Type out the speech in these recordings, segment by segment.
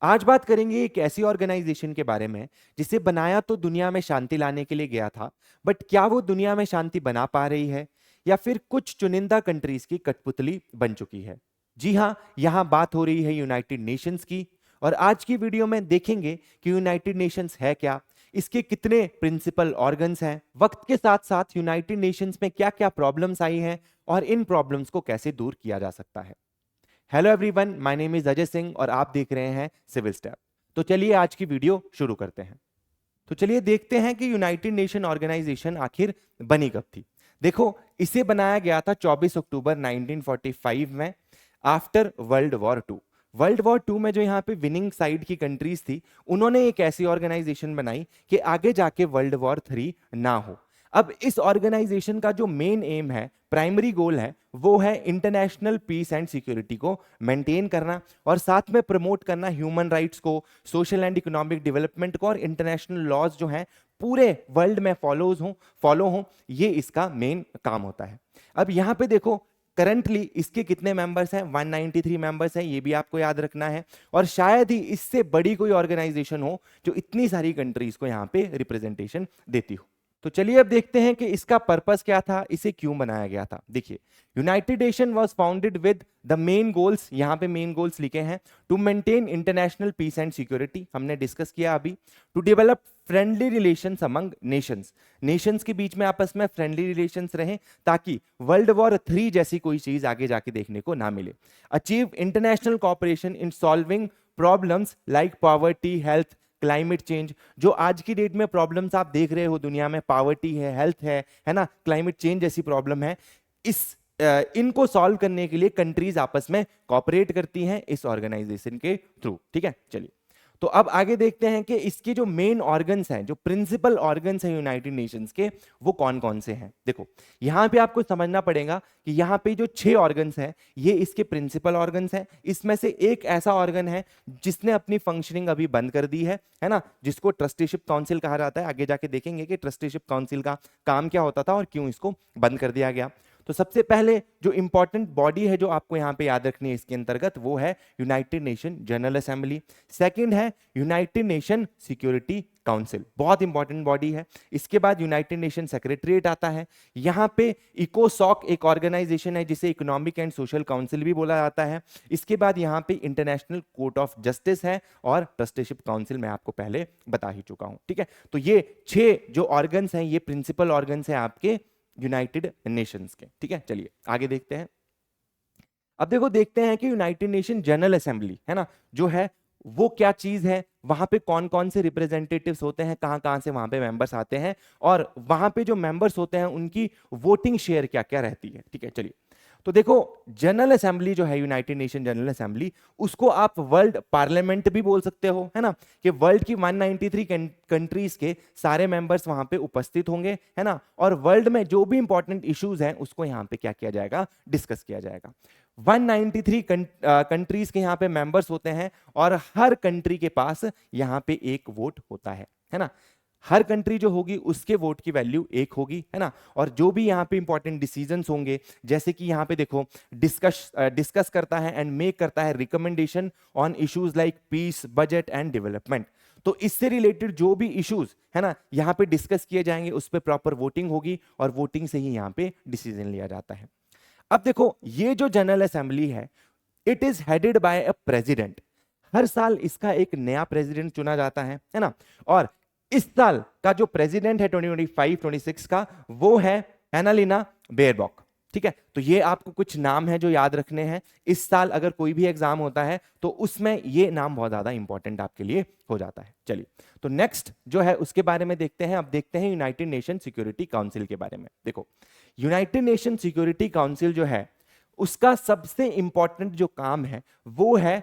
आज बात करेंगे एक ऐसी ऑर्गेनाइजेशन के बारे में जिसे बनाया तो दुनिया में शांति लाने के लिए गया था, बट क्या वो दुनिया में शांति बना पा रही है या फिर कुछ चुनिंदा कंट्रीज की कठपुतली बन चुकी है। जी हाँ, यहां बात हो रही है यूनाइटेड नेशंस की। और आज की वीडियो में देखेंगे कि यूनाइटेड नेशंस है क्या, इसके कितने प्रिंसिपल ऑर्गन्स हैं, वक्त के साथ साथ यूनाइटेड नेशंस में क्या क्या प्रॉब्लम्स आई हैं और इन प्रॉब्लम्स को कैसे दूर किया जा सकता है। Hello everyone, my name is Ajay Singh और आप देख रहे हैं सिविल स्टेप। तो चलिए आज की वीडियो शुरू करते हैं। तो चलिए देखते हैं कि यूनाइटेड नेशन ऑर्गेनाइजेशन आखिर बनी कब थी। देखो, इसे बनाया गया था 24 अक्टूबर 1945 में, after world war two. World war two में जो यहाँ पे विनिंग साइड की कंट्रीज थी, उन्होंने एक ऐसी ऑर्गेनाइजेशन बनाई कि आगे जाके वर्ल्ड वॉर थ्री ना हो। अब इस ऑर्गेनाइजेशन का जो मेन एम है, प्राइमरी गोल है, वो है इंटरनेशनल पीस एंड सिक्योरिटी को मेंटेन करना और साथ में प्रमोट करना ह्यूमन राइट्स को, सोशल एंड इकोनॉमिक डेवलपमेंट को और इंटरनेशनल लॉज जो हैं पूरे वर्ल्ड में फॉलो हो। ये इसका मेन काम होता है। अब यहाँ पे देखो, करंटली इसके कितने मेंबर्स हैं? 193 मेंबर्स हैं, ये भी आपको याद रखना है। और शायद ही इससे बड़ी कोई ऑर्गेनाइजेशन हो जो इतनी सारी कंट्रीज को यहाँ पे रिप्रेजेंटेशन देती हो। तो चलिए अब देखते हैं कि इसका पर्पस क्या था, इसे क्यों बनाया गया था। देखिए, United Nation was founded with the main goals, यहां पे मेन गोल्स लिखे हैं, to maintain international peace and security, हमने डिस्कस किया अभी, to develop friendly relations among nations, nations के बीच में आपस में फ्रेंडली रिलेशंस रहें ताकि वर्ल्ड वॉर 3 जैसी कोई चीज आगे जाके देखने को ना मिले, achieve international cooperation in solving problems like poverty, health, climate change. जो आज की डेट में प्रॉब्लम्स आप देख रहे हो दुनिया में, पॉवर्टी है, हेल्थ है ना, क्लाइमेट चेंज जैसी प्रॉब्लम है, इस इनको सॉल्व करने के लिए कंट्रीज आपस में कॉपरेट करती हैं इस ऑर्गेनाइजेशन के थ्रू। ठीक है, चलिए तो अब आगे देखते हैं कि इसके जो मेन ऑर्गन्स हैं, जो प्रिंसिपल ऑर्गन्स हैं यूनाइटेड नेशंस के, वो कौन कौन से हैं। देखो, यहां पे आपको समझना पड़ेगा कि यहां पे जो 6 ऑर्गन्स हैं ये इसके प्रिंसिपल ऑर्गन्स हैं। इसमें से एक ऐसा ऑर्गन है जिसने अपनी फंक्शनिंग अभी बंद कर दी है ना, जिसको ट्रस्टीशिप काउंसिल कहा जाता है। आगे जाके देखेंगे कि ट्रस्टीशिप काउंसिल का काम क्या होता था और क्यों इसको बंद कर दिया गया। तो सबसे पहले जो इंपॉर्टेंट बॉडी है जो आपको यहां पे याद रखनी है इसके अंतर्गत, वो है United Nation General assembly. Second है यूनाइटेड नेशन सिक्योरिटी काउंसिल, बहुत इंपॉर्टेंट बॉडी है। इसके बाद यूनाइटेड नेशन सेक्रेटरीट आता है। यहां पे इकोसॉक एक ऑर्गेनाइजेशन है जिसे इकोनॉमिक एंड सोशल काउंसिल भी बोला जाता है। इसके बाद यहां पे इंटरनेशनल कोर्ट ऑफ जस्टिस है और ट्रस्टीशिप काउंसिल मैं आपको पहले बता ही चुका हूं। ठीक है, तो ये 6 जो ऑर्गन्स हैं ये प्रिंसिपल ऑर्गन्स हैं आपके यूनाइटेड नेशंस के। ठीक है, चलिए आगे देखते हैं। अब देखो, देखते हैं कि यूनाइटेड नेशन जनरल असेंबली है ना जो है वो क्या चीज है, वहां पे कौन कौन से रिप्रेजेंटेटिव्स होते हैं, कहां कहां से वहां पे मेंबर्स आते हैं और वहां पे जो मेंबर्स होते हैं उनकी वोटिंग शेयर क्या क्या रहती है। ठीक है, चलिए तो देखो, जनरल असेंबली जो है यूनाइटेड नेशन जनरल असेंबली, उसको आप वर्ल्ड पार्लियामेंट भी बोल सकते हो, है ना, कि वर्ल्ड की 193 कंट्रीज के सारे मेंबर्स वहां पे उपस्थित होंगे, है ना, और वर्ल्ड में जो भी इंपॉर्टेंट इश्यूज हैं उसको यहां पे क्या किया जाएगा, डिस्कस किया जाएगा। 193 कंट्रीज के यहाँ पे मेंबर्स होते हैं और हर कंट्री के पास यहाँ पे एक वोट होता है ना। हर कंट्री जो होगी उसके वोट की वैल्यू एक होगी, है ना। और जो भी यहाँ पे इंपॉर्टेंट डिसीजंस होंगे, जैसे कि यहाँ पे देखो, डिस्कस करता है एंड मेक करता है recommendation on issues like peace, budget and development. तो इससे रिलेटेड जो भी इश्यूज है ना यहाँ पे डिस्कस किए जाएंगे, उस पर प्रॉपर वोटिंग होगी और वोटिंग से ही यहाँ पे डिसीजन लिया जाता है। अब देखो, ये जो जनरल असेंबली है, it is headed by a president. हर साल इसका एक नया प्रेसिडेंट चुना जाता है ना। और इस साल का जो प्रेसिडेंट है 2025-26 का, वो है एनालिना बेयरबॉक। ठीक है, तो ये आपको कुछ नाम है जो याद रखने हैं। इस साल अगर कोई भी एग्जाम होता है तो उसमें ये नाम बहुत ज्यादा इंपॉर्टेंट आपके लिए हो जाता है। चलिए, तो नेक्स्ट जो है उसके बारे में देखते हैं। अब देखते हैं यूनाइटेड नेशन सिक्योरिटी काउंसिल के बारे में। देखो, यूनाइटेड नेशन सिक्योरिटी काउंसिल जो है उसका सबसे इंपॉर्टेंट जो काम है वो है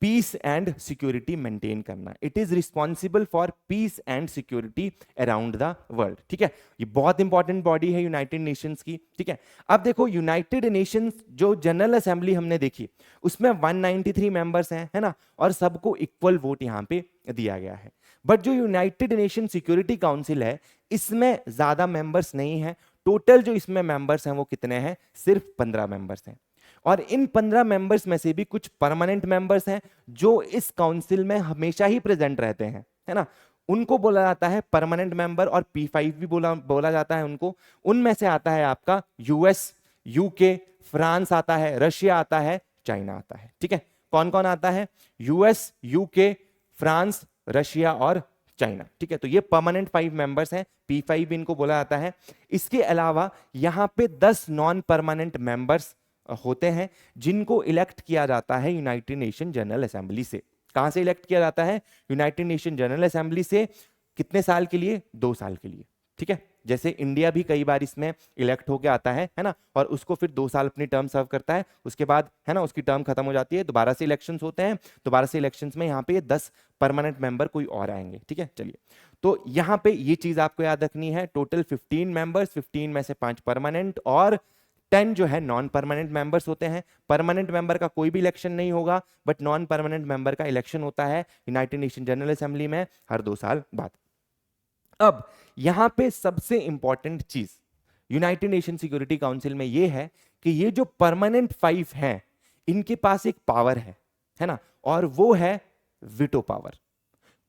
पीस एंड सिक्योरिटी मेंटेन करना। It is responsible for piece and security around the world. ठीक है, ये बहुत इंपॉर्टेंट बॉडी है यूनाइटेड नेशंस की। ठीक है, अब देखो, यूनाइटेड नेशंस जो जनरल असेंबली हमने देखी उसमें 193 मेंबर्स हैं, है ना, और सबको इक्वल वोट यहां पे दिया गया है। बट जो यूनाइटेड नेशन सिक्योरिटी काउंसिल है इसमें ज्यादा मेंबर्स नहीं है। टोटल जो इसमें मेंबर्स हैं वो कितने हैं? सिर्फ 15 मेंबर्स हैं। और इन 15 मेंबर्स में से भी कुछ परमानेंट मेंबर्स हैं जो इस काउंसिल में हमेशा ही प्रेजेंट रहते हैं, है ना, उनको बोला जाता है परमानेंट मेंबर, और P5 भी बोला जाता है उनको। उनमें से आता है आपका यूएस, यूके, फ्रांस आता है, रशिया आता है, चाइना आता है। ठीक है, कौन कौन आता है? यूएस, यूके, फ्रांस, रशिया और चाइना। ठीक है, तो ये परमानेंट 5 मेंबर्स हैं, P5 इनको बोला जाता है। इसके अलावा यहां पे 10 नॉन परमानेंट मेंबर्स होते हैं जिनको इलेक्ट किया जाता है यूनाइटेड नेशन जनरल असेंबली से। कहां से इलेक्ट किया जाता है? यूनाइटेड नेशन जनरल असेंबली से। कितने साल के लिए? 2 साल के लिए। ठीक है, जैसे इंडिया भी कई बार इसमें इलेक्ट होके आता है ना, और उसको फिर 2 साल अपनी टर्म सर्व करता है, उसके बाद है ना उसकी टर्म खत्म हो जाती है, दोबारा से इलेक्शंस होते हैं, दोबारा से इलेक्शंस में यहाँ पे 10 परमानेंट मेंबर कोई और आएंगे। ठीक है, चलिए, तो यहाँ पे ये चीज आपको याद रखनी है, टोटल 15 मेंबर्स, 15 में से 5 परमानेंट और 10 जो है नॉन परमानेंट मेंबर्स होते हैं। परमानेंट मेंबर का कोई भी इलेक्शन नहीं होगा, बट नॉन परमानेंट मेंबर का इलेक्शन होता है यूनाइटेड नेशन जनरल असेंबली में हर 2 साल बाद। अब यहां पे सबसे इंपॉर्टेंट चीज यूनाइटेड नेशन सिक्योरिटी काउंसिल में यह है कि ये जो परमानेंट 5 हैं इनके पास एक पावर है ना, और वो है वीटो पावर।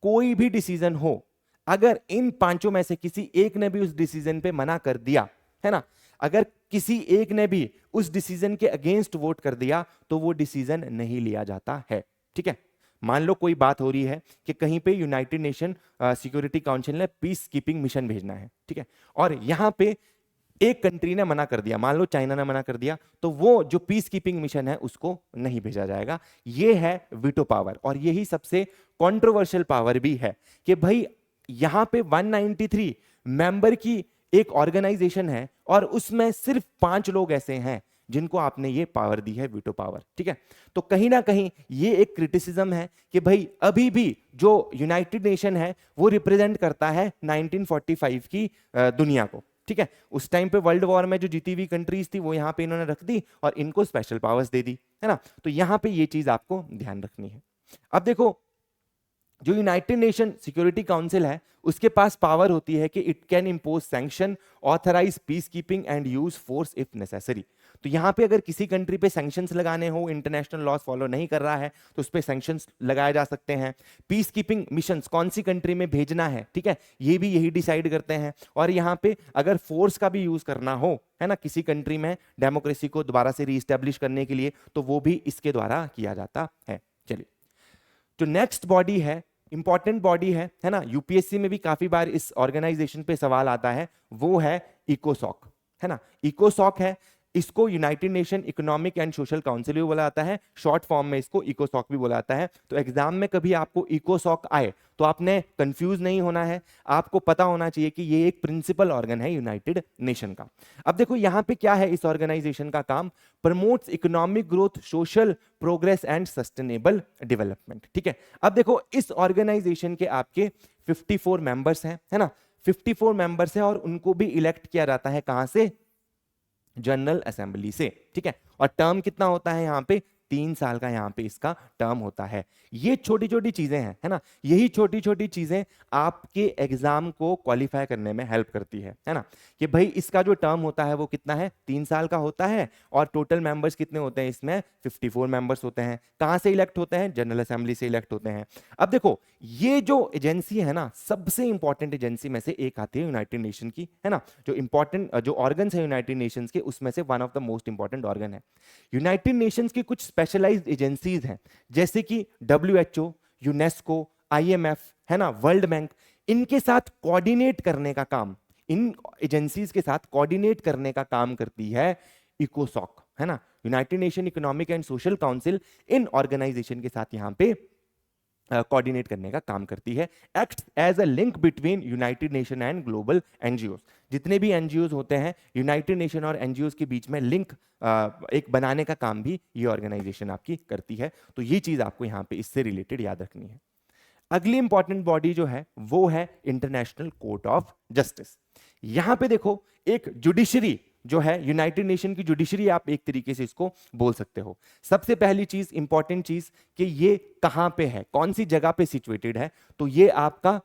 कोई भी डिसीजन हो, अगर इन 5 में से किसी एक ने भी उस डिसीजन पे मना कर दिया, है ना, अगर किसी एक ने भी उस डिसीजन के अगेंस्ट वोट कर दिया तो वो डिसीजन नहीं लिया जाता है। ठीक है, मान लो कोई बात हो रही है कि कहीं पे यूनाइटेड नेशन सिक्योरिटी काउंसिल ने पीस कीपिंग मिशन भेजना है, ठीक है, और यहां पे एक कंट्री ने मना कर दिया, मान लो चाइना ने मना कर दिया, तो वो जो पीस कीपिंग मिशन है उसको नहीं भेजा जाएगा। ये है वीटो पावर, और यही सबसे कंट्रोवर्शियल पावर भी है कि भाई यहां पे 193 मेंबर की एक ऑर्गेनाइजेशन है और उसमें सिर्फ 5 लोग ऐसे हैं जिनको आपने ये पावर दी है, वीटो पावर। ठीक है, तो कहीं ना कहीं ये एक क्रिटिसिज्म है कि भाई अभी भी जो यूनाइटेड नेशन है वो रिप्रेजेंट करता है 1945 की दुनिया को। ठीक है, उस टाइम पे वर्ल्ड वॉर में जो जीती हुई कंट्रीज थी वो यहां पे इन्होंने रख दी और इनको स्पेशल पावर्स दे दी, है ना, तो यहां पे ये चीज आपको ध्यान रखनी है। अब देखो, जो यूनाइटेड नेशन सिक्योरिटी काउंसिल है उसके पास पावर होती है कि it can impose sanction, authorise peace keeping and use force if necessary. तो यहां पे अगर किसी कंट्री पे सैंक्शंस लगाने हो, इंटरनेशनल लॉज फॉलो नहीं कर रहा है तो उस पे सैंक्शंस लगाए जा सकते हैं। पीस कीपिंग मिशंस कौन सी कंट्री में भेजना है, ठीक है, ये भी यही डिसाइड करते हैं। और यहां पे अगर फोर्स का भी यूज करना हो, है ना, किसी कंट्री में डेमोक्रेसी को दोबारा से रीस्टेब्लिश करने के लिए, तो वो भी इसके द्वारा किया जाता है। चलिए, जो नेक्स्ट बॉडी है, इंपॉर्टेंट बॉडी है ना, यूपीएससी में भी काफी बार इस ऑर्गेनाइजेशन पे सवाल आता है, वो है इकोसॉक, है ना। इकोसॉक है, इसको United Nation economic and social council भी बोला जाता है, शॉर्ट फॉर्म में इसको इकोसॉक भी बोला जाता है। तो एग्जाम में कभी आपको इकोसॉक आए तो आपने कंफ्यूज नहीं होना है, आपको पता होना चाहिए कि ये एक प्रिंसिपल ऑर्गन है यूनाइटेड नेशन का। अब देखो यहां पे क्या है इस ऑर्गेनाइजेशन का काम, promotes economic growth, social progress and sustainable development. ठीक है, अब देखो इस ऑर्गेनाइजेशन के आपके 54 मेंबर्स हैं, है ना, 54 मेंबर्स हैं और उनको भी इलेक्ट किया जाता है कहां से? जनरल असेंबली से। ठीक है, और टर्म कितना होता है यहाँ पे? 3 साल का यहाँ पे इसका टर्म होता है। ये छोटी छोटी चीजें हैं, है ना, यही छोटी छोटी चीजें आपके एग्जाम को क्वालिफाई करने में हेल्प करती है ना, कि भाई इसका जो टर्म होता है वो कितना है? 3 साल का होता है, और टोटल मेंबर्स कितने होते हैं इसमें? 54 मेंबर्स होते हैं। कहां से इलेक्ट होते हैं? जनरल असेंबली से इलेक्ट होते हैं। अब देखो ये जो एजेंसी है ना, सबसे इंपॉर्टेंट एजेंसी में से एक आती है यूनाइटेड नेशन की, है ना, जो इंपॉर्टेंट जो ऑर्गन्स है यूनाइटेड नेशंस के उसमें से one of the most important organ है। यूनाइटेड नेशंस की कुछ स्पेशलाइज्ड एजेंसीज हैं जैसे कि WHO, यूनेस्को, IMF, है ना, वर्ल्ड बैंक, इनके साथ कोऑर्डिनेट करने का काम, इन एजेंसीज के साथ कोऑर्डिनेट करने का काम करती है इकोसॉक, है ना, United Nation economic and social council in organisation के साथ यहां पे कोऑर्डिनेट करने का काम करती है। Act as a link between United Nation and global NGO. जितने भी एनजीओ होते हैं यूनाइटेड नेशन और एनजीओ के बीच में लिंक एक बनाने का काम भी ये ऑर्गेनाइजेशन आपकी करती है। तो ये चीज आपको यहाँ पे इससे रिलेटेड याद रखनी है। अगली इंपॉर्टेंट बॉडी जो है वो है इंटरनेशनल कोर्ट ऑफ जस्टिस। यहां पे देखो एक जुडिशरी जो है, यूनाइटेड नेशन की जुडिशरी आप एक तरीके से इसको बोल सकते हो। सबसे पहली चीज, इंपॉर्टेंट चीज, कि ये कहां पे है, कौन सी जगह पे सिचुएटेड है, तो ये आपका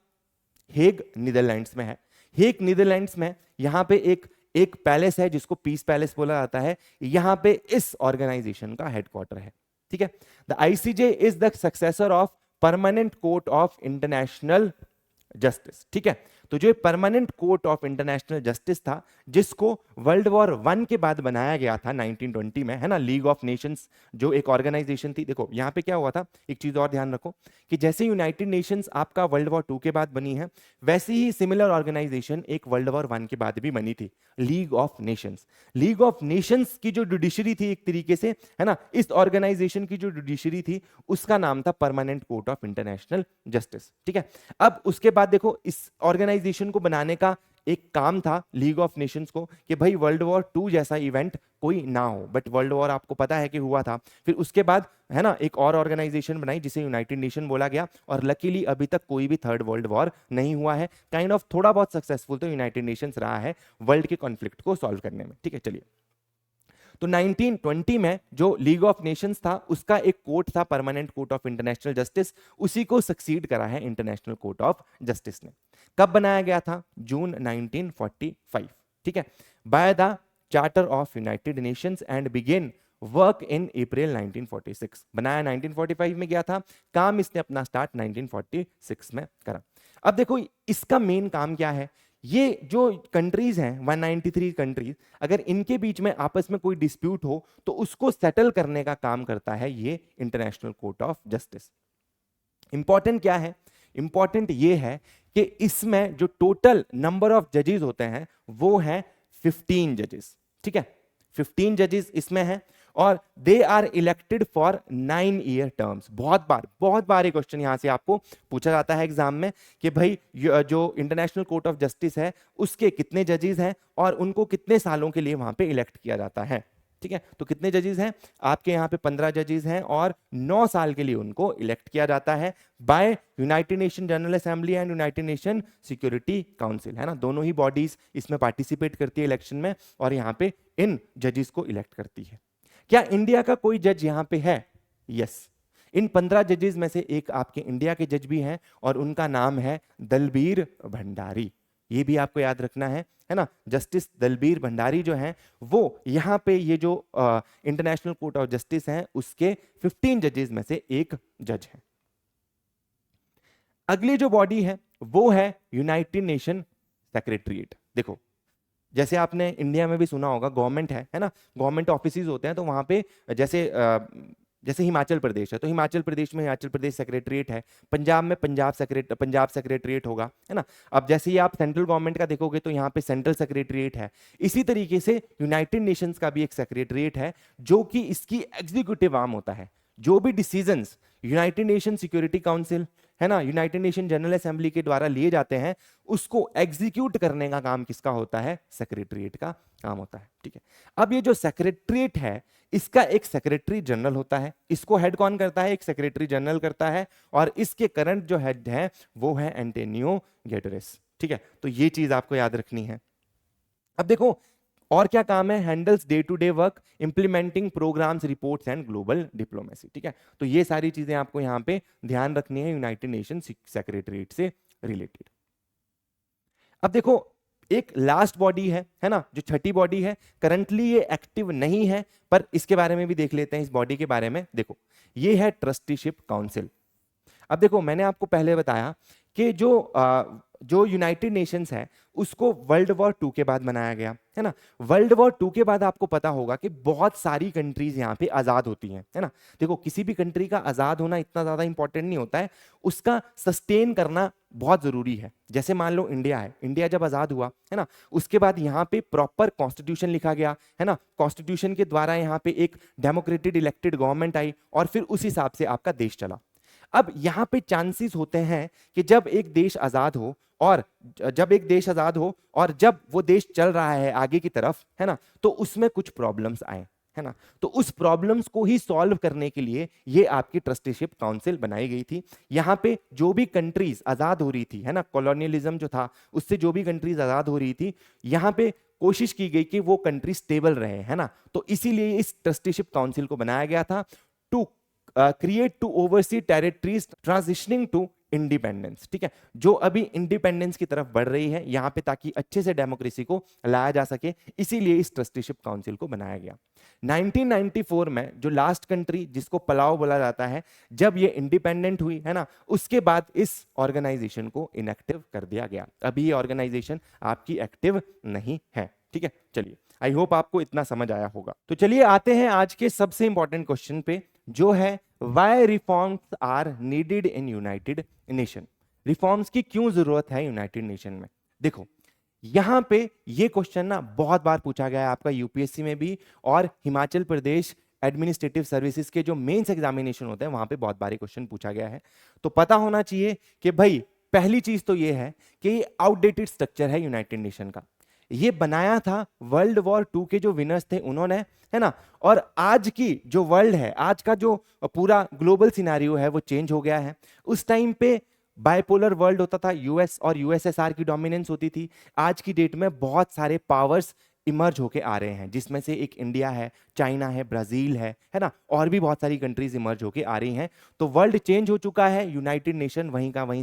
हेग नीदरलैंड्स में है। हेग नीदरलैंड्स में यहां पे एक एक पैलेस है जिसको पीस पैलेस बोला जाता है, यहां पे इस ऑर्गेनाइजेशन का हेडक्वार्टर है। ठीक है, the ICJ is the successor of permanent court of international justice. ठीक है, तो जो permanent court of international justice था, जिसको वर्ल्ड वॉर वन के बाद बनाया गया था 1920 में, है ना, लीग ऑफ नेशंस जो एक ऑर्गेनाइजेशन थी। देखो यहां पे क्या हुआ था, एक चीज और ध्यान रखो कि जैसे यूनाइटेड नेशंस आपका वर्ल्ड वॉर टू के बाद बनी है, वैसे ही सिमिलर ऑर्गेनाइजेशन एक वर्ल्ड वॉर वन के बाद भी बनी थी, league of Nations. League of Nations की जो जुडिशरी थी एक तरीके से, है ना, इस ऑर्गेनाइजेशन की जो जुडिशरी थी उसका नाम था permanent court of international justice. ठीक है, अब उसके बाद देखो इस ऑर्गेनाइजेशन को बनाने का एक काम था लीग ऑफ नेशंस को कि भाई वर्ल्ड वॉर टू जैसा इवेंट कोई ना हो, बट वर्ल्ड वॉर आपको पता है कि हुआ था। फिर उसके बाद, है ना, एक और ऑर्गेनाइजेशन बनाई जिसे यूनाइटेड नेशन बोला गया, और लकीली अभी तक कोई भी थर्ड वर्ल्ड वॉर नहीं हुआ है। काइंड ऑफ थोड़ा बहुत सक्सेसफुल तो यूनाइटेड नेशंस रहा है वर्ल्ड के कॉन्फ्लिक्ट को सॉल्व करने में। ठीक है, चलिए, तो 1920 में जो लीग ऑफ नेशंस था उसका एक कोर्ट था permanent court of international justice, उसी को सक्सीड करा है इंटरनेशनल कोर्ट ऑफ जस्टिस ने। कब बनाया गया था? जून 1945। ठीक है, by the charter of United Nations and begin work in April 1946। बनाया 1945 में गया था, काम इसने अपना स्टार्ट 1946 में करा। अब देखो इसका मेन काम क्या है, ये जो कंट्रीज हैं 193 कंट्रीज, अगर इनके बीच में आपस में कोई डिस्प्यूट हो तो उसको सेटल करने का काम करता है ये international court of justice. Important क्या है? इंपॉर्टेंट ये है कि इसमें जो टोटल नंबर ऑफ जजेस होते हैं वो है 15 जजेस। ठीक है, 15 जजेस इसमें हैं और they are elected for 9 year terms. बहुत बार ये क्वेश्चन यहां से आपको पूछा जाता है एग्जाम में कि भाई जो इंटरनेशनल कोर्ट ऑफ जस्टिस है उसके कितने जजेस हैं और उनको कितने सालों के लिए वहां पे इलेक्ट किया जाता है। ठीक है, तो कितने जजेस हैं आपके यहाँ पे? 15 जजेस हैं और 9 साल के लिए उनको इलेक्ट किया जाता है by United Nation General Assembly and United Nation Security Council, है ना, दोनों ही बॉडीज इसमें पार्टिसिपेट करती है इलेक्शन में और यहाँ पे इन जजेस को इलेक्ट करती है। क्या इंडिया का कोई जज यहां पे है? यस, इन 15 जजेस में से एक आपके इंडिया के जज भी हैं और उनका नाम है दलबीर भंडारी। ये भी आपको याद रखना है ना, जस्टिस दलबीर भंडारी जो हैं वो यहां पे ये जो इंटरनेशनल कोर्ट ऑफ जस्टिस हैं उसके 15 जजेस में से एक जज है। अगली जो बॉडी है वो है यूनाइटेड नेशन सेक्रेटरीट। देखो जैसे आपने इंडिया में भी सुना होगा गवर्नमेंट है ना, गवर्नमेंट ऑफिसेज होते हैं, तो वहां पे जैसे हिमाचल प्रदेश है तो हिमाचल प्रदेश में हिमाचल प्रदेश सेक्रेटरीट है, पंजाब में पंजाब सेक्रेटरीट होगा, है ना। अब जैसे ही आप सेंट्रल गवर्नमेंट का देखोगे तो यहाँ पे सेंट्रल सेक्रेटरीट है। इसी तरीके से यूनाइटेड नेशंस का भी एक सेक्रेटरीट है जो कि इसकी एग्जीक्यूटिव आर्म होता है। जो भी decisions United Nation Security Council, है ना, यूनाइटेड नेशन जनरल असेंबली के द्वारा लिए जाते हैं उसको एग्जीक्यूट करने का काम किसका होता है? सेक्रेटरीट का काम होता है। ठीक है, अब ये जो सेक्रेटरीट है इसका एक सेक्रेटरी जनरल होता है, इसको हेड कौन करता है? एक सेक्रेटरी जनरल करता है और इसके करंट जो हेड है वो है एंटोनियो गुटेरेस। ठीक है, तो ये चीज आपको याद रखनी है। अब देखो और क्या काम है? Handles day to day work, implementing programmes, reports and global diplomacy. ठीक है, तो ये सारी चीजें आपको यहां पे ध्यान रखनी है यूनाइटेड नेशन सेक्रेटरीट से रिलेटेड। अब देखो एक लास्ट बॉडी है ना, जो छठी बॉडी है, करंटली ये एक्टिव नहीं है पर इसके बारे में भी देख लेते हैं। इस बॉडी के बारे में देखो, ये है ट्रस्टीशिप काउंसिल। अब देखो मैंने आपको पहले बताया कि जो यूनाइटेड नेशंस है उसको वर्ल्ड वॉर टू के बाद बनाया गया, है ना। वर्ल्ड वॉर टू के बाद आपको पता होगा कि बहुत सारी कंट्रीज यहाँ पे आजाद होती हैं, है ना। देखो किसी भी कंट्री का आजाद होना इतना ज्यादा इंपॉर्टेंट नहीं होता है, उसका सस्टेन करना बहुत जरूरी है। जैसे मान लो इंडिया है, इंडिया जब आजाद हुआ, है ना, उसके बाद यहाँ पे प्रॉपर कॉन्स्टिट्यूशन लिखा गया, है ना, कॉन्स्टिट्यूशन के द्वारा यहाँ पे एक डेमोक्रेटिक इलेक्टेड गवर्नमेंट आई और फिर उस हिसाब से आपका देश चला। अब यहां पे चांसेस होते हैं कि जब एक देश आजाद हो और जब वो देश चल रहा है आगे की तरफ, है ना, तो उसमें कुछ प्रॉब्लम्स आए, है ना। तो उस प्रॉब्लम्स को ही सॉल्व करने के लिए ये आपकी ट्रस्टीशिप काउंसिल बनाई गई थी। यहाँ पे जो भी कंट्रीज आजाद हो रही थी, है ना, कॉलोनियलिज्म जो था उससे जो भी कंट्रीज आजाद हो रही थी, यहाँ पे कोशिश की गई कि वो कंट्री स्टेबल रहे, है ना। तो इसीलिए इस ट्रस्टीशिप काउंसिल को बनाया गया था to create to oversee territories transitioning to independence, ठीक है, जो अभी इंडिपेंडेंस की तरफ बढ़ रही है यहाँ पे, ताकि अच्छे से डेमोक्रेसी को लाया जा सके, इसीलिए इस ट्रस्टीशिप काउंसिल को बनाया गया। 1994 में जो लास्ट कंट्री जिसको पलाव बोला जाता है, जब ये इंडिपेंडेंट हुई है ना, उसके बाद इस ऑर्गेनाइजेशन को इनएक्टिव कर दिया गया। अभी ये ऑर्गेनाइजेशन आपकी एक्टिव नहीं है, ठीक है। चलिए, आई होप आपको इतना समझ आया होगा। तो चलिए आते हैं आज के सबसे इंपॉर्टेंट क्वेश्चन पे, जो है why reforms are needed in United Nation. Reforms की क्यों जरूरत है यूनाइटेड नेशन में। देखो, यहां पे ये क्वेश्चन ना बहुत बार पूछा गया है आपका यूपीएससी में भी, और हिमाचल प्रदेश एडमिनिस्ट्रेटिव सर्विसेज के जो मेंस एग्जामिनेशन होते हैं वहां पे बहुत बार क्वेश्चन पूछा गया है। तो पता होना चाहिए कि भाई पहली चीज तो ये है कि आउटडेटेड स्ट्रक्चर है यूनाइटेड नेशन का। ये बनाया था वर्ल्ड वॉर 2 के जो विनर्स थे उन्होंने, है ना। और आज की जो वर्ल्ड है, आज का जो पूरा ग्लोबल सिनेरियो है वो चेंज हो गया है। उस टाइम पे बाइपोलर वर्ल्ड होता था, यूएस और यूएसएसआर की डोमिनेंस होती थी। आज की डेट में बहुत सारे पावर्स इमर्ज होके आ रहे हैं, जिसमें से एक इंडिया है, चाइना है, ब्राजील है ना, और भी बहुत सारी कंट्रीज इमर्ज होके आ रही हैं। तो वर्ल्ड चेंज हो चुका है, यूनाइटेड नेशन वहीं का वहीं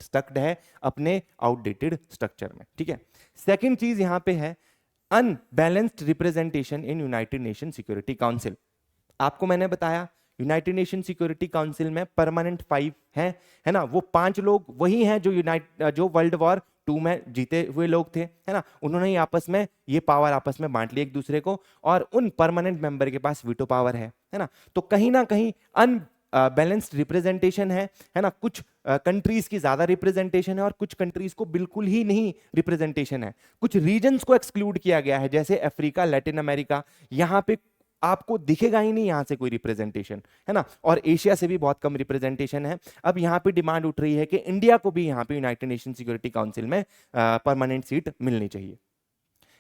स्टक्ड है अपने आउटडेटेड स्ट्रक्चर में, ठीक है। सेकंड चीज यहां पे है unbalanced representation in United Nation Security council. आपको मैंने बताया यूनाइटेड नेशन सिक्योरिटी काउंसिल में परमानेंट 5 हैं, है ना। वो 5 लोग वही हैं जो वर्ल्ड वॉर 2 में जीते हुए लोग थे, है ना। उन्होंने ही आपस में ये पावर आपस में बांट ली एक दूसरे को, और उन परमानेंट मेंबर के पास वीटो पावर है ना। तो कहीं ना कहीं बैलेंस्ड रिप्रेजेंटेशन है ना। कुछ कंट्रीज की ज्यादा रिप्रेजेंटेशन है और कुछ कंट्रीज को बिल्कुल ही नहीं रिप्रेजेंटेशन है। कुछ रीजन्स को एक्सक्लूड किया गया है, जैसे अफ्रीका, लैटिन अमेरिका, यहां पे आपको दिखेगा ही नहीं यहां से कोई रिप्रेजेंटेशन, है ना। और एशिया से भी बहुत कम रिप्रेजेंटेशन है। अब यहां पे डिमांड उठ रही है कि इंडिया को भी यहां पे यूनाइटेड नेशन सिक्योरिटी काउंसिल में परमानेंट सीट मिलनी चाहिए।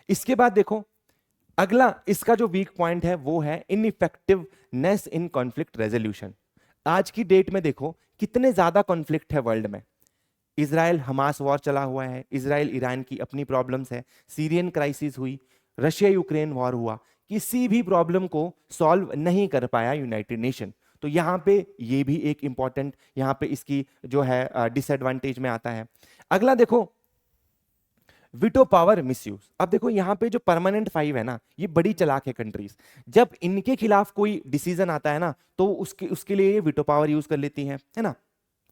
इसके बाद देखो, अगला इसका जो वीक पॉइंट है वो है इनइफेक्टिवनेस इन कॉन्फ्लिक्ट रेजोल्यूशन। आज की डेट में देखो कितने ज्यादा कॉन्फ्लिक्ट है वर्ल्ड में। इजराइल हमास वॉर चला हुआ है, इजराइल ईरान की अपनी प्रॉब्लम्स है, सीरियन क्राइसिस हुई, रशिया यूक्रेन वॉर हुआ, किसी भी प्रॉब्लम को सॉल्व नहीं कर पाया यूनाइटेड नेशन। तो यहां पे ये भी एक इंपॉर्टेंट यहां पे इसकी जो है डिसएडवांटेज में आता है। अगला देखो, विटो पावर मिसयूज। अब देखो यहां पे जो परमानेंट 5 है ना, ये बड़ी चालाक है कंट्रीज। जब इनके खिलाफ कोई डिसीजन आता है ना, तो उसके लिए ये विटो पावर यूज कर लेती है ना।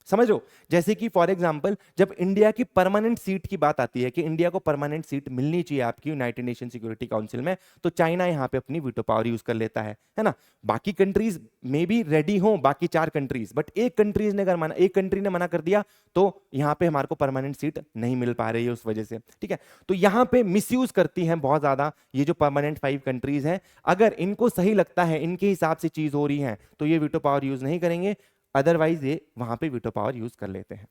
समझ लो, जैसे कि फॉर एग्जांपल जब इंडिया की परमानेंट सीट की बात आती है कि इंडिया को परमानेंट सीट मिलनी चाहिए आपकी यूनाइटेड नेशन सिक्योरिटी काउंसिल में, तो चाइना यहां पे अपनी वीटो पावर यूज कर लेता है ना। बाकी कंट्रीज में भी रेडी हो, बाकी 4 कंट्रीज, बट एक कंट्री ने मना कर दिया, तो यहां पे हमारे को परमानेंट सीट नहीं मिल पा रही है उस वजह से, ठीक है। तो यहां पे मिसयूज करती हैं बहुत ज्यादा ये जो परमानेंट 5 कंट्रीज हैं। अगर इनको सही लगता है, इनके हिसाब से चीज हो रही है, तो ये वीटो पावर यूज नहीं करेंगे, अदरवाइज ये वहां पे वीटो पावर यूज कर लेते हैं।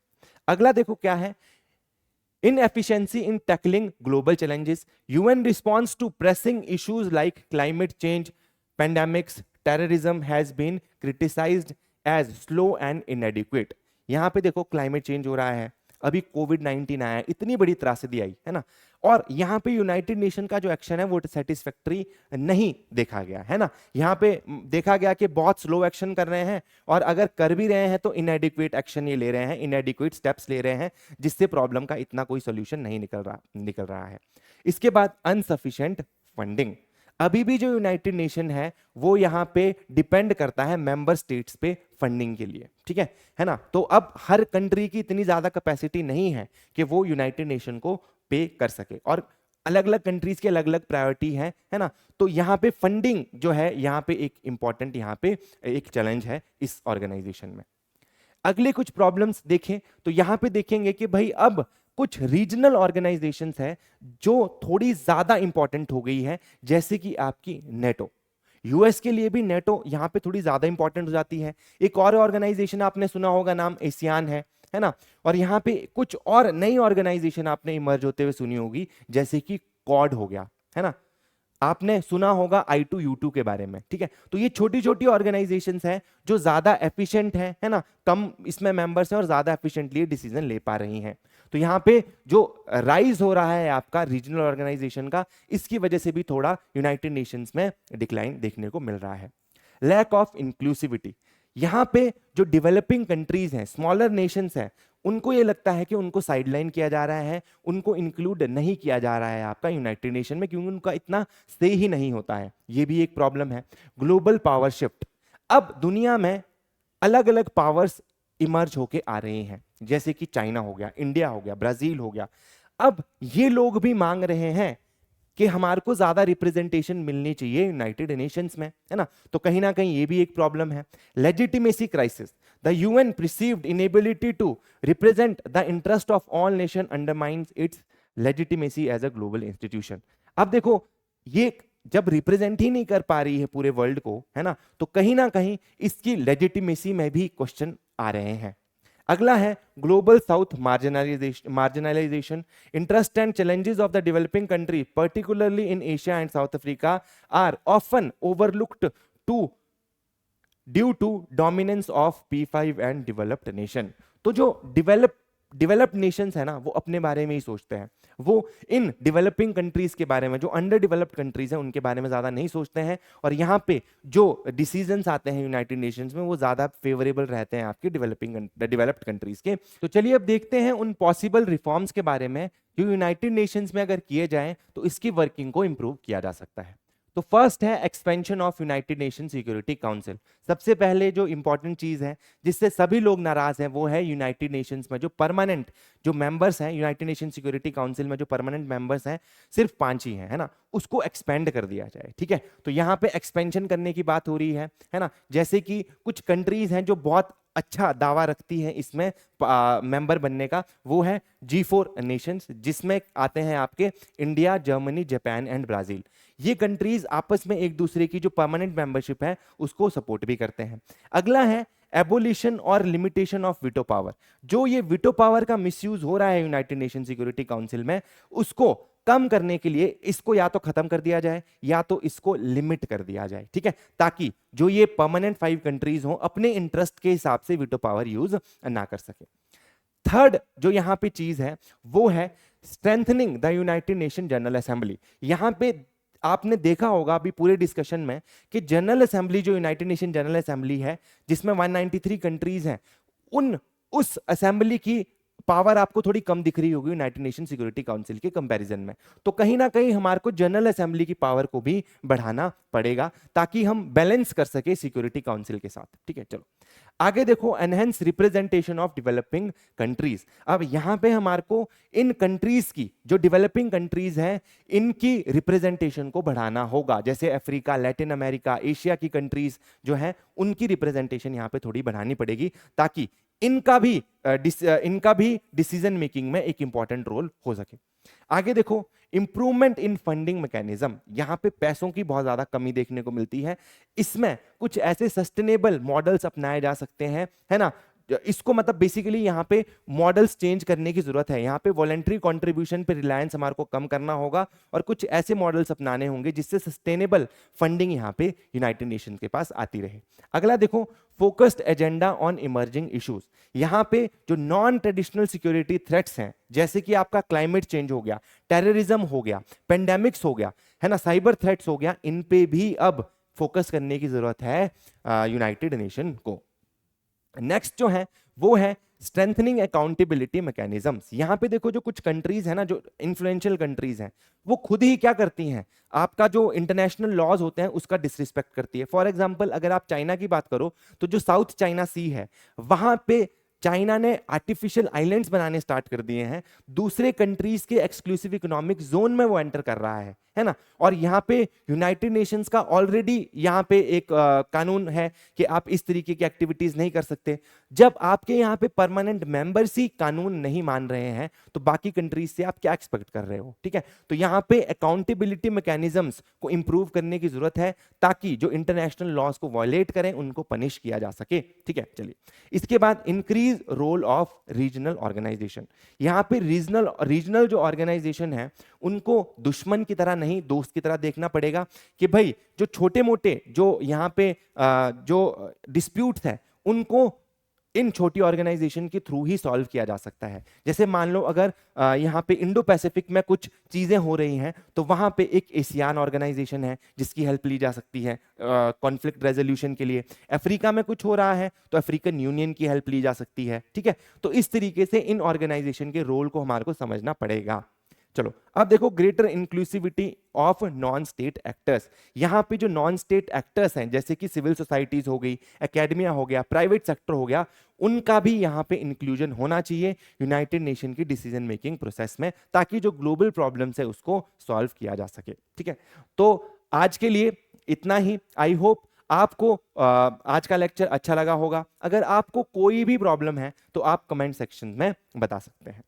अगला देखो क्या है, inefficiency in tackling global challenges. UN response to pressing issues like climate change, pandemics, terrorism has been criticised as slow and inadequate. यहां पे देखो क्लाइमेट चेंज हो रहा है, अभी कोविड-19 आया, इतनी बड़ी त्रासदी आई है ना, और यहां पे यूनाइटेड नेशन का जो एक्शन है वो सेटिस्फैक्टरी नहीं देखा गया है ना। यहां पे देखा गया कि बहुत स्लो एक्शन कर रहे हैं, और अगर कर भी रहे हैं तो इनएडिक्वेट एक्शन ये ले रहे हैं, इनएडिक्वेट स्टेप्स ले रहे हैं, जिससे प्रॉब्लम का इतना कोई सोल्यूशन नहीं निकल रहा है। इसके बाद अनसफिशिएंट फंडिंग। अभी भी जो यूनाइटेड नेशन है वो यहाँ पे डिपेंड करता है मेंबर स्टेट्स पे फंडिंग के लिए, ठीक है ना। तो अब हर कंट्री की इतनी ज्यादा कैपेसिटी नहीं है कि वो यूनाइटेड नेशन को पे कर सके, और अलग अलग कंट्रीज की अलग अलग प्रायोरिटी है ना। तो यहाँ पे फंडिंग जो है यहाँ पे एक इंपॉर्टेंट यहाँ पे एक चैलेंज है इस ऑर्गेनाइजेशन में। अगले कुछ प्रॉब्लम्स देखें तो यहाँ पे देखेंगे कि भाई अब कुछ रीजनल ऑर्गेनाइजेशंस है जो थोड़ी ज्यादा इंपॉर्टेंट हो गई है, जैसे कि आपकी नेटो। यूएस के लिए भी नेटो यहाँ पे थोड़ी ज्यादा इंपॉर्टेंट हो जाती है। एक और ऑर्गेनाइजेशन आपने सुना होगा, नाम एशियान है ना। और यहाँ पे कुछ और नई ऑर्गेनाइजेशन आपने इमर्ज होते हुए सुनी होगी, जैसे कि कॉड हो गया, है ना। आपने सुना होगा I2U2 के बारे में, ठीक है। तो ये छोटी छोटी ऑर्गेनाइजेशंस हैं जो ज्यादा एफिशिएंट है ना, कम इसमें मेंबर्स हैं और ज्यादा एफिशिएंटली डिसीजन ले पा रही हैं। तो यहाँ पे जो राइज हो रहा है आपका रीजनल ऑर्गेनाइजेशन का, इसकी वजह से भी थोड़ा यूनाइटेड नेशंस में डिक्लाइन देखने को मिल रहा है। Lack of inclusivity. यहाँ पे जो डेवलपिंग कंट्रीज हैं, स्मॉलर नेशंस हैं, उनको ये लगता है कि उनको साइडलाइन किया जा रहा है, उनको इंक्लूड नहीं किया जा रहा है आपका यूनाइटेड नेशन में, क्योंकि उनका इतना से ही नहीं होता है। ये भी एक प्रॉब्लम है। ग्लोबल पावर शिफ्ट, अब दुनिया में अलग अलग पावर्स इमर्ज होके आ रहे हैं, जैसे कि चाइना हो गया, इंडिया हो गया, ब्राजील हो गया। अब ये लोग भी मांग रहे हैं कि हमारे को ज्यादा रिप्रेजेंटेशन मिलनी चाहिए यूनाइटेड नेशंस में, है ना। तो कहीं ना कहीं ये भी एक प्रॉब्लम है। Legitimacy crisis, the UN perceived inability to represent the interest of all nation undermines its legitimacy as a global institution। अब देखो, ये जब रिप्रेजेंट ही नहीं कर पा रही है पूरे वर्ल्ड को, है ना, तो कहीं ना कहीं इसकी लेजिटिमेसी में भी क्वेश्चन आ रहे हैं। अगला है global south marginalisation, interest and challenges of the developing country particularly in Asia and South Africa are often overlooked to due to dominance of P5 and developed nation. तो जो डेवलप्ड नेशंस है ना, वो अपने बारे में ही सोचते हैं, वो इन डेवलपिंग कंट्रीज के बारे में, जो अंडर डेवलप्ड कंट्रीज हैं उनके बारे में ज्यादा नहीं सोचते हैं। और यहाँ पे जो डिसीजंस आते हैं यूनाइटेड नेशंस में, वो ज्यादा फेवरेबल रहते हैं आपके डेवलप्ड कंट्रीज के। तो चलिए अब देखते हैं उन पॉसिबल रिफॉर्म्स के बारे में जो यूनाइटेड नेशंस में अगर किए जाएं तो इसकी वर्किंग को इंप्रूव किया जा सकता है। तो फर्स्ट है expansion of United Nation Security council. सबसे पहले जो इंपॉर्टेंट चीज है जिससे सभी लोग नाराज हैं, वो है यूनाइटेड नेशंस में जो परमानेंट जो मेंबर्स हैं, यूनाइटेड नेशन सिक्योरिटी काउंसिल में जो परमानेंट मेंबर्स हैं सिर्फ 5 ही हैं, है ना, उसको एक्सपेंड कर दिया जाए। ठीक है, तो यहाँ पे एक्सपेंशन करने की बात हो रही है ना। जैसे कि कुछ कंट्रीज हैं जो बहुत अच्छा दावा रखती है इसमें मेंबर बनने का, वो है G4 नेशंस, जिसमें आते हैं आपके India, Germany, Japan and Brazil. ये कंट्रीज आपस में एक दूसरे की जो परमानेंट मेंबरशिप है उसको सपोर्ट भी करते हैं। अगला है एबोलिशन और लिमिटेशन ऑफ वीटो पावर। जो ये वीटो पावर का मिसयूज हो रहा है यूनाइटेड नेशन सिक्योरिटी काउंसिल में, उसको कम करने के लिए इसको या तो खत्म कर दिया जाए या तो इसको लिमिट कर दिया जाए। ठीक है, ताकि जो ये परमानेंट 5 कंट्रीज हो अपने इंटरेस्ट के हिसाब से वीटो पावर यूज ना कर सके। थर्ड जो यहां पे चीज है वो है strengthening the United Nation General assembly. यहां पे आपने देखा होगा अभी पूरे डिस्कशन में कि जनरल असेंबली, जो यूनाइटेड नेशन जनरल असेंबली है जिसमें 193 कंट्रीज हैं, उस असेंबली की पावर आपको थोड़ी कम दिख रही होगी यूनाइटेड नेशन सिक्योरिटी काउंसिल के कंपैरिजन में। तो कहीं ना कहीं हमारे को जनरल असेंबली की पावर को भी बढ़ाना पड़ेगा ताकि हम बैलेंस कर सके सिक्योरिटी काउंसिल के साथ। ठीक है, चलो आगे देखो, enhance representation of developing countries. अब यहां पे हमारे को इन कंट्रीज की, जो डेवलपिंग कंट्रीज हैं, इनकी रिप्रेजेंटेशन को बढ़ाना होगा। जैसे अफ्रीका, लैटिन अमेरिका, एशिया की कंट्रीज जो हैं, उनकी रिप्रेजेंटेशन यहां पे थोड़ी बढ़ानी पड़ेगी ताकि इनका भी डिसीजन मेकिंग में एक इंपॉर्टेंट रोल हो सके। आगे देखो, इंप्रूवमेंट इन फंडिंग मैकेनिज्म। यहां पे पैसों की बहुत ज्यादा कमी देखने को मिलती है। इसमें कुछ ऐसे सस्टेनेबल मॉडल्स अपनाए जा सकते हैं, है ना। इसको मतलब बेसिकली यहाँ पे मॉडल्स चेंज करने की जरूरत है। यहाँ पे वॉलेंट्री कंट्रीब्यूशन पे रिलायंस हमारे को कम करना होगा और कुछ ऐसे मॉडल्स अपनाने होंगे जिससे सस्टेनेबल फंडिंग यहाँ पे यूनाइटेड नेशन के पास आती रहे। अगला देखो, focused agenda on emerging issues. यहाँ पे जो नॉन ट्रेडिशनल सिक्योरिटी थ्रेट्स हैं, जैसे कि आपका क्लाइमेट चेंज हो गया, टेररिज्म हो गया, पेंडेमिक्स हो गया, है ना, साइबर थ्रेट्स हो गया, इन पे भी अब फोकस करने की जरूरत है यूनाइटेड नेशन को। नेक्स्ट जो है वो है स्ट्रेंथनिंग अकाउंटेबिलिटी मैकेनिज्म्स। यहां पे देखो, जो कुछ कंट्रीज है ना, जो इन्फ्लुएंशियल कंट्रीज हैं, वो खुद ही क्या करती हैं, आपका जो इंटरनेशनल लॉज होते हैं उसका डिसरिस्पेक्ट करती है। फॉर एग्जांपल अगर आप चाइना की बात करो तो जो साउथ चाइना सी है, वहां पे चाइना ने आर्टिफिशियल आइलैंड्स बनाने स्टार्ट कर दिए हैं। दूसरे कंट्रीज के एक्सक्लूसिव इकोनॉमिक जोन में वो एंटर कर रहा है ना। और यहाँ पे यूनाइटेड नेशंस का ऑलरेडी यहाँ पे एक कानून है कि आप इस तरीके की एक्टिविटीज नहीं कर सकते। जब आपके यहाँ पे परमानेंट मेंबर्स ही कानून नहीं मान रहे हैं तो बाकी कंट्रीज से आप क्या एक्सपेक्ट कर रहे हो। ठीक है, तो यहाँ पे अकाउंटेबिलिटी मैकेनिज्म्स को इंप्रूव करने की जरूरत है ताकि जो इंटरनेशनल लॉज को वायलेट करें उनको पनिश किया जा सके। ठीक है, चलिए इसके बाद increase role of regional organisation. यहाँ पे रीजनल जो ऑर्गेनाइजेशन है उनको दुश्मन की तरह नहीं, दोस्त की तरह देखना पड़ेगा कि भाई जो छोटे मोटे जो यहाँ पे जो डिस्प्यूट्स हैं उनको इन छोटी ऑर्गेनाइजेशन के थ्रू ही सॉल्व किया जा सकता है। जैसे मान लो अगर यहाँ पे इंडो पैसिफिक में कुछ चीजें हो रही हैं तो वहां पे एक एशियान ऑर्गेनाइजेशन है जिसकी हेल्प ली जा सकती है कॉन्फ्लिक्ट रेजोल्यूशन के लिए। अफ्रीका में कुछ हो रहा है तो अफ्रीकन यूनियन की हेल्प ली जा सकती है, ठीक है। तो इस तरीके से इन ऑर्गेनाइजेशन के रोल को हमारे को समझना पड़ेगा। चलो अब देखो greater inclusivity of non state actors. यहां पे जो नॉन स्टेट एक्टर्स हैं जैसे कि सिविल सोसाइटीज हो गई, एकेडमिया हो गया, प्राइवेट सेक्टर हो गया, उनका भी यहां पे इंक्लूजन होना चाहिए यूनाइटेड नेशन की डिसीजन मेकिंग प्रोसेस में, ताकि जो ग्लोबल प्रॉब्लम्स है उसको सॉल्व किया जा सके, ठीक है। तो आज के लिए इतना ही। आई होप आपको आज का लेक्चर अच्छा लगा होगा। अगर आपको कोई भी प्रॉब्लम है तो आप कमेंट सेक्शन में बता सकते हैं।